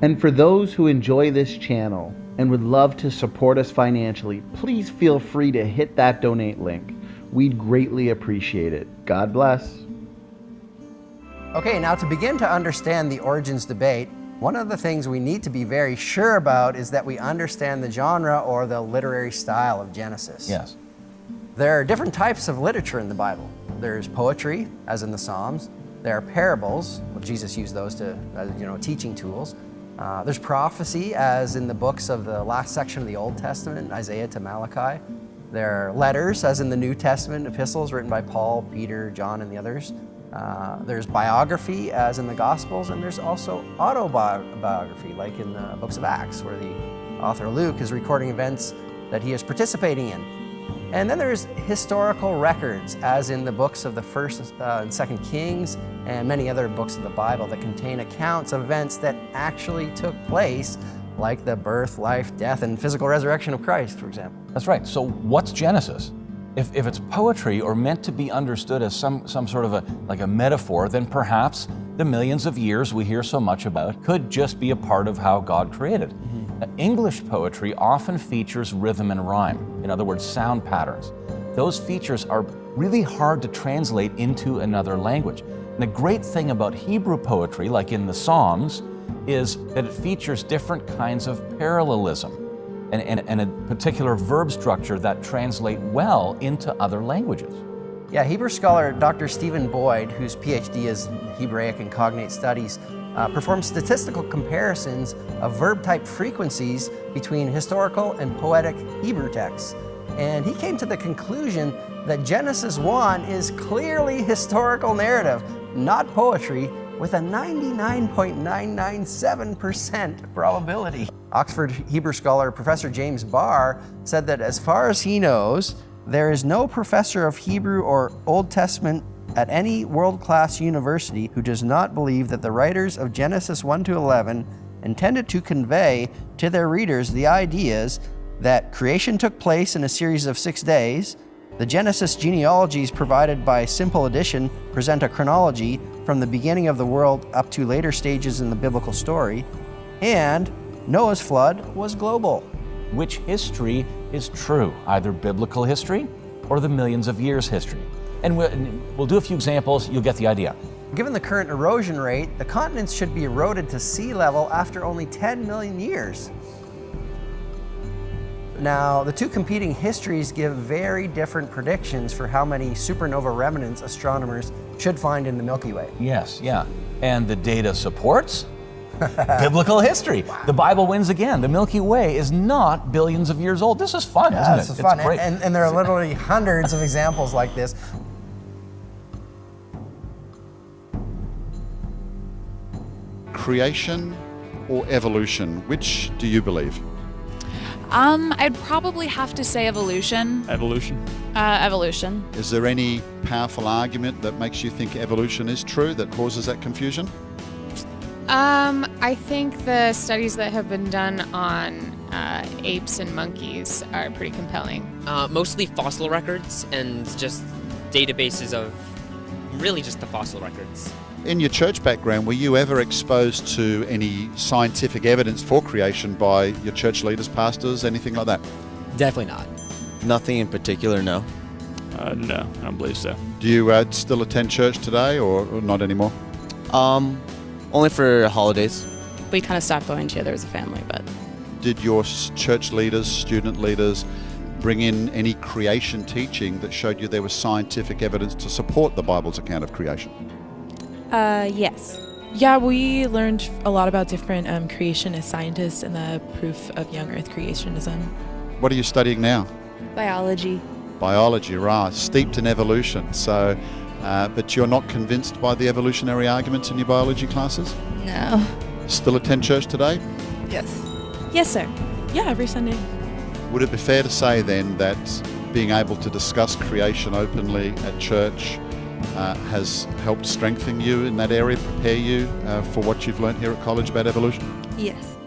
And for those who enjoy this channel and would love to support us financially, please feel free to hit that donate link. We'd greatly appreciate it. God bless. Okay, now to begin to understand the origins debate, one of the things we need to be very sure about is that we understand the genre or the literary style of Genesis. Yes. There are different types of literature in the Bible. There's poetry, as in the Psalms. There are parables. Well, Jesus used those as teaching tools. There's prophecy, as in the books of the last section of the Old Testament, Isaiah to Malachi. There are letters, as in the New Testament, epistles written by Paul, Peter, John, and the others. There's biography, as in the Gospels, and there's also autobiography, like in the books of Acts, where the author Luke is recording events that he is participating in. And then there's historical records, as in the books of the First and Second Kings and many other books of the Bible that contain accounts of events that actually took place, like the birth, life, death, and physical resurrection of Christ, for example. That's right. So what's Genesis? If it's poetry or meant to be understood as some sort of a metaphor, then perhaps the millions of years we hear so much about could just be a part of how God created. Now, English poetry often features rhythm and rhyme, in other words, sound patterns. Those features are really hard to translate into another language. And the great thing about Hebrew poetry, like in the Psalms, is that it features different kinds of parallelism and a particular verb structure that translate well into other languages. Yeah, Hebrew scholar Dr. Stephen Boyd, whose PhD is in Hebraic and Cognate Studies, performed statistical comparisons of verb type frequencies between historical and poetic Hebrew texts. And he came to the conclusion that Genesis 1 is clearly historical narrative, not poetry, with a 99.997% probability. Oxford Hebrew scholar Professor James Barr said that as far as he knows, there is no professor of Hebrew or Old Testament at any world-class university who does not believe that the writers of Genesis 1 to 11 intended to convey to their readers the ideas that creation took place in a series of 6 days, the Genesis genealogies provided by simple addition present a chronology from the beginning of the world up to later stages in the biblical story, and Noah's flood was global. Which history is true, either biblical history or the millions of years history? And we'll do a few examples, you'll get the idea. Given the current erosion rate, the continents should be eroded to sea level after only 10 million years. Now, the two competing histories give very different predictions for how many supernova remnants astronomers should find in the Milky Way. Yes, yeah. And the data supports biblical history. Wow. The Bible wins again. The Milky Way is not billions of years old. This is fun, isn't it? This is fun. It's great. And there are literally hundreds of examples like this. Creation or evolution, which do you believe? I'd probably have to say evolution. Evolution. Evolution. Is there any powerful argument that makes you think evolution is true that causes that confusion? I think the studies that have been done on apes and monkeys are pretty compelling. Mostly fossil records and just databases of really just the fossil records. In your church background, were you ever exposed to any scientific evidence for creation by your church leaders, pastors, anything like that? Definitely not. Nothing in particular, no. No, I don't believe so. Do you still attend church today or not anymore? Only for holidays. We kind of stopped going together as a family, but... Did your church leaders, student leaders, bring in any creation teaching that showed you there was scientific evidence to support the Bible's account of creation? Yes. Yeah, we learned a lot about different creationist scientists and the proof of young Earth creationism. What are you studying now? Biology. Biology, right. Steeped in evolution. So, but you're not convinced by the evolutionary arguments in your biology classes? No. Still attend church today? Yes. Yes, sir. Yeah, every Sunday. Would it be fair to say then that being able to discuss creation openly at church has helped strengthen you in that area, prepare you for what you've learned here at college about evolution? Yes.